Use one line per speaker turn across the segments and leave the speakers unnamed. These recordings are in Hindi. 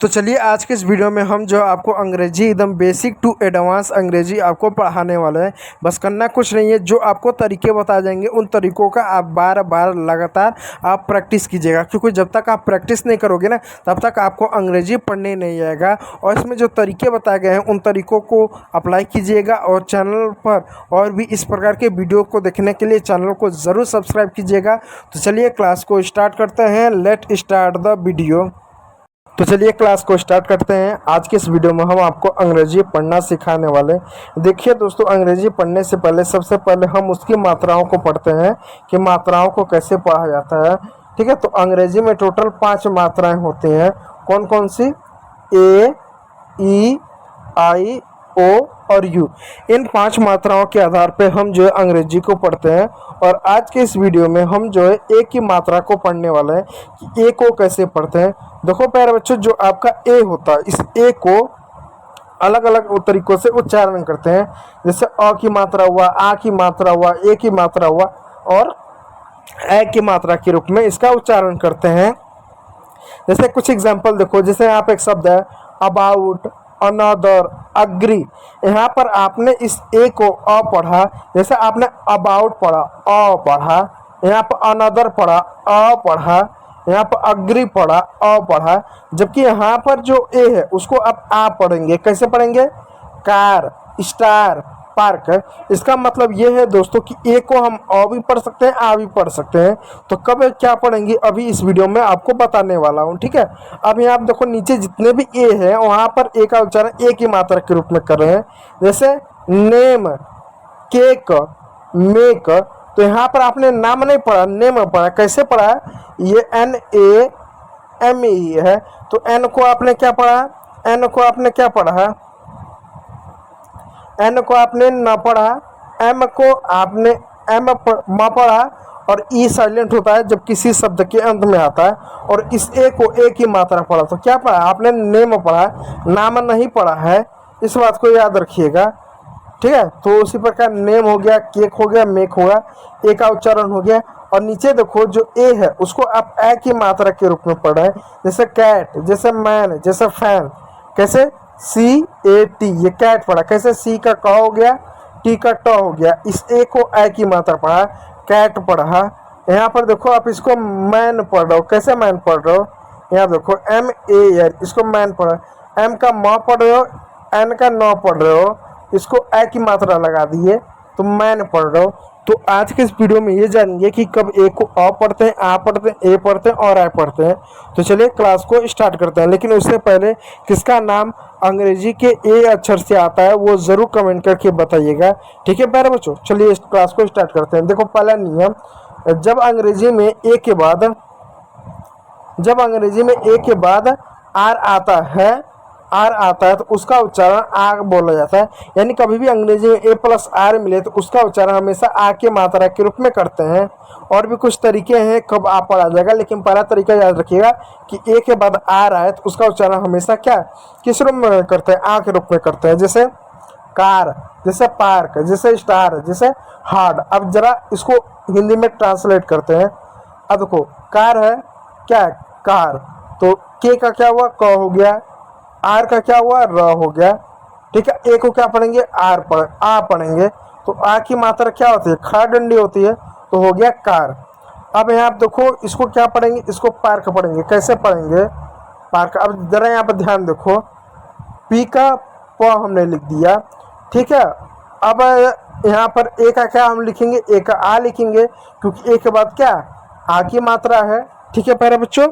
तो चलिए आज के इस वीडियो में हम जो आपको अंग्रेजी एकदम बेसिक टू एडवांस अंग्रेजी आपको पढ़ाने वाले हैं। बस करना कुछ नहीं है, जो आपको तरीके बताए जाएंगे उन तरीकों का आप बार बार लगातार आप प्रैक्टिस कीजिएगा, क्योंकि जब तक आप प्रैक्टिस नहीं करोगे ना तब तक आपको अंग्रेजी पढ़ने नहीं आएगा। और इसमें जो तरीके बताए गए हैं उन तरीकों को अप्लाई कीजिएगा और चैनल पर और भी इस प्रकार के वीडियो को देखने के लिए चैनल को ज़रूर सब्सक्राइब कीजिएगा। तो चलिए क्लास को स्टार्ट करते हैं। Let start the video. तो चलिए क्लास को स्टार्ट करते हैं। आज के इस वीडियो में हम आपको अंग्रेजी पढ़ना सिखाने वाले। देखिए दोस्तों, अंग्रेजी पढ़ने से पहले सबसे पहले हम उसकी मात्राओं को पढ़ते हैं कि मात्राओं को कैसे पढ़ा जाता है। ठीक है, तो अंग्रेजी में टोटल 5 मात्राएं होती हैं। कौन कौन सी? ए, ई, आई, ओ और यू। इन 5 मात्राओं के आधार पे हम जो है अंग्रेजी को पढ़ते हैं। और आज के इस वीडियो में हम जो है ए की मात्रा को पढ़ने वाले हैं कि ए को कैसे पढ़ते हैं। देखो प्यारे बच्चों, जो आपका ए होता है, इस ए को अलग अलग तरीकों से उच्चारण करते हैं। जैसे अ की मात्रा हुआ, आ की मात्रा हुआ, ए की मात्रा हुआ और ए की मात्रा के रूप में इसका उच्चारण करते हैं। जैसे कुछ एग्जाम्पल देखो, जैसे यहाँ पे एक शब्द है अबाउट, अनदर, अग्री। यहाँ पर आपने इस ए को अ पढ़ा, जैसे आपने अबाउट पढ़ा अ पढ़ा, यहाँ पर अनदर पढ़ा अ पढ़ा, यहाँ पर अग्री पढ़ा अ पढ़ा। जबकि यहाँ पर जो ए है उसको आप आ पढ़ेंगे। कैसे पढ़ेंगे? Car, star, park. इसका मतलब ये है दोस्तों कि ए को हम अ भी पढ़ सकते हैं, आ भी पढ़ सकते हैं। तो कब क्या पढ़ेंगे अभी इस वीडियो में आपको बताने वाला हूँ। ठीक है, अब यहाँ आप देखो नीचे जितने भी ए हैं वहाँ पर ए का उच्चारण ए की मात्रा के रूप में कर रहे हैं। जैसे नेम, केक, मेक। तो यहाँ पर आपने नाम नहीं पढ़ा, नेम पढ़ा। कैसे पढ़ा? ये NAME है, तो एन को आपने क्या पढ़ा? एन को आपने क्या पढ़ा? एन को आपने न पढ़ा। एम को आपने एम म पढ़ा और ई साइलेंट होता है जब किसी शब्द के अंत में आता है। और इस ए को ए की मात्रा पढ़ा। तो क्या पढ़ा? आपने नेम पढ़ा, नाम नहीं पढ़ा है। इस बात को याद रखिएगा। ठीक है, तो उसी प्रकार नेम हो गया, केक हो गया, मेक होगा, ए का उच्चारण हो गया। और नीचे देखो जो ए है उसको आप ए की मात्रा के रूप में पढ़ रहे हैं। जैसे कैट, जैसे मैन, जैसे फैन। कैसे? CAT, ये कैट पढ़ा। कैसे? सी का क हो गया, टी का ट हो गया। इस ए को ए की मात्रा पढ़ा, कैट पढ़ा। यहाँ पर देखो आप इसको मैन पढ़ रहे हो। कैसे मैन पढ़ रहे हो? यहाँ देखो MAN, इसको मैन पढ़ा। एम का म पढ़ रहे हो, एन का न पढ़ रहे हो, इसको ए की मात्रा लगा दिए तो मैन पढ़ रहे हो। तो आज के इस वीडियो में ये जानेंगे कि कब ए को अ पढ़ते हैं, आ पढ़ते हैं, ए पढ़ते हैं और आई पढ़ते हैं। तो चलिए क्लास को स्टार्ट करते हैं। लेकिन उससे पहले किसका नाम अंग्रेजी के ए अक्षर से आता है वो ज़रूर कमेंट करके बताइएगा। ठीक है प्यारे बच्चों, चलिए इस क्लास को स्टार्ट करते हैं। देखो पहला नियम, जब अंग्रेजी में ए के बाद आर आता है तो उसका उच्चारण आ बोला जाता है। यानी कभी भी अंग्रेजी में ए प्लस आर मिले तो उसका उच्चारण हमेशा आ के मात्रा के रूप में करते हैं। और भी कुछ तरीके हैं कब आ पढ़ा जाएगा, लेकिन पहला तरीका याद रखिएगा कि ए के बाद आर आए तो उसका उच्चारण हमेशा क्या, किस रूप में करते हैं? आ के रूप में करते हैं। जैसे कार, जैसे पार्क, जैसे स्टार, जैसे हार्ड। अब जरा इसको हिंदी में ट्रांसलेट करते हैं। अब देखो कार है, क्या है? कार। तो के का क्या हुआ? क हो गया। आर का क्या हुआ? र हो गया। ठीक है, ए को क्या पढ़ेंगे? आ पढ़ेंगे। तो आ की मात्रा क्या होती है? खा डंडी होती है, तो हो गया कार। अब यहाँ आप देखो इसको क्या पढ़ेंगे? इसको पार्क पढ़ेंगे। कैसे पढ़ेंगे? पार्क। अब जरा यहाँ पर ध्यान देखो, पी का प हमने लिख दिया। ठीक है, अब यहाँ पर ए का क्या हम लिखेंगे? ए का आ लिखेंगे, क्योंकि ए के बाद क्या? आ की मात्रा है। ठीक है प्यारे बच्चों,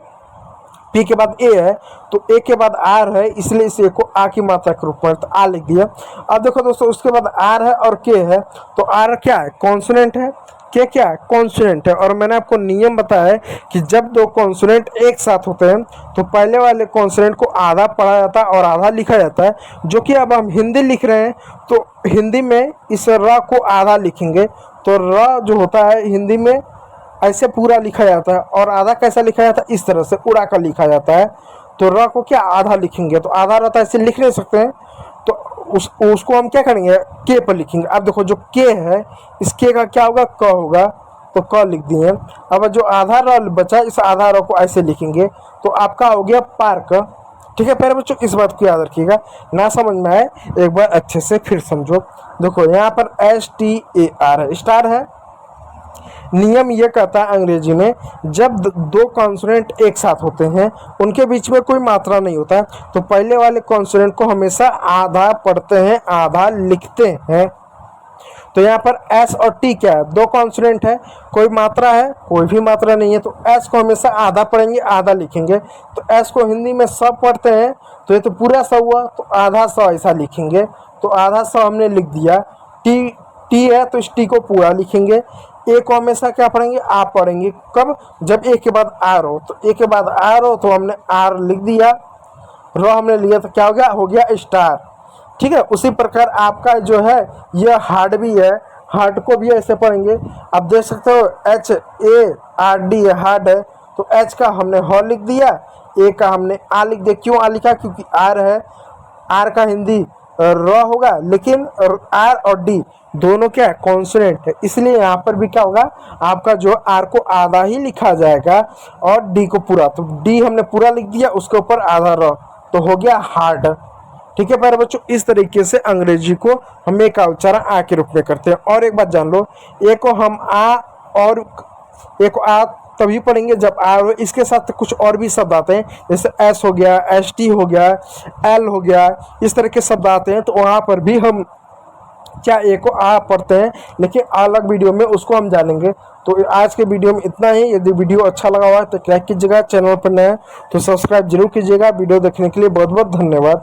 पी के बाद ए है तो ए के बाद आर है, इसलिए इस ए को आ की मात्रा के रूप में तो आ लिख दिया। अब देखो दोस्तों, उसके बाद आर है और के है, तो आर क्या है? कॉन्सोनेंट है, के क्या है? कॉन्सोनेंट है। और मैंने आपको नियम बताया है कि जब 2 कॉन्सोनेंट एक साथ होते हैं तो पहले वाले कॉन्सोनेंट को आधा पढ़ा जाता है और आधा लिखा जाता है। जो कि अब हम हिंदी लिख रहे हैं तो हिंदी में इस र को आधा लिखेंगे। तो र जो होता है हिंदी में ऐसे पूरा लिखा जाता है और आधा कैसा लिखा जाता है? इस तरह से उड़ा कर लिखा जाता है। तो र को क्या आधा लिखेंगे, तो आधा रहता है ऐसे लिख नहीं सकते हैं, तो उसको हम क्या करेंगे? के पर लिखेंगे। अब देखो जो के है, इस के का क्या होगा? क होगा, तो क लिख दिए। अब जो आधा र बचा इस आधा र को ऐसे लिखेंगे तो आपका हो गया पार्क। ठीक है प्यारे बच्चों, इस बात को याद रखिएगा, ना समझ में आए एक बार अच्छे से फिर समझो। देखो यहाँ पर STAR है, स्टार है। नियम ये कहता है अंग्रेजी में, जब दो कॉन्सोनेंट एक साथ होते हैं, उनके बीच में कोई मात्रा नहीं होता, तो पहले वाले कॉन्सोनेंट को हमेशा आधा पढ़ते हैं, आधा लिखते हैं। तो यहाँ पर S और T क्या है, दो कॉन्सोनेंट है, कोई मात्रा है, कोई भी मात्रा नहीं है, तो S को हमेशा आधा पढ़ेंगे, आधा लिखेंगे। तो S को हिंदी में स पढ़ते हैं, तो ये तो पूरा स हुआ, तो आधा स ऐसा लिखेंगे, तो आधा स हमने लिख दिया। T है तो इस T को पूरा लिखेंगे। ए को हमेशा क्या पढ़ेंगे, आप पढ़ेंगे, कब, जब एक के बाद आर हो, तो एक के बाद आर हो तो हमने आर लिख दिया, रो हमने लिया, तो क्या हो गया स्टार। ठीक है, उसी प्रकार आपका जो है यह हार्ड भी है, हार्ड को भी ऐसे पढ़ेंगे। आप देख सकते हो HARD हार्ड है, तो H का हमने ह लिख दिया, ए का हमने आ लिख दिया। क्यों आ लिखा, क्योंकि आर है, आर का हिंदी र होगा, लेकिन आर और डी दोनों क्या है, कॉन्सोनेंट है, इसलिए यहाँ पर भी क्या होगा, आपका जो आर को आधा ही लिखा जाएगा और डी को पूरा। तो डी हमने पूरा लिख दिया, उसके ऊपर आधा र, तो हो गया हार्ड। ठीक है प्यारे बच्चों, इस तरीके से अंग्रेजी को हम एक का उच्चारण आ के रूप में करते हैं। और एक बात जान लो, ए को हम आ और ए को आ तभी पढ़ेंगे जब आ, इसके साथ कुछ और भी शब्द आते हैं, जैसे एस हो गया, ST हो गया, एल हो गया, इस तरह के शब्द आते हैं, तो वहाँ पर भी हम क्या ए को आ पढ़ते हैं, लेकिन अलग वीडियो में उसको हम जानेंगे। तो आज के वीडियो में इतना ही। यदि वीडियो अच्छा लगा हुआ है तो लाइक कीजिएगा, चैनल पर नए हैं तो सब्सक्राइब जरूर कीजिएगा। वीडियो देखने के लिए बहुत बहुत धन्यवाद।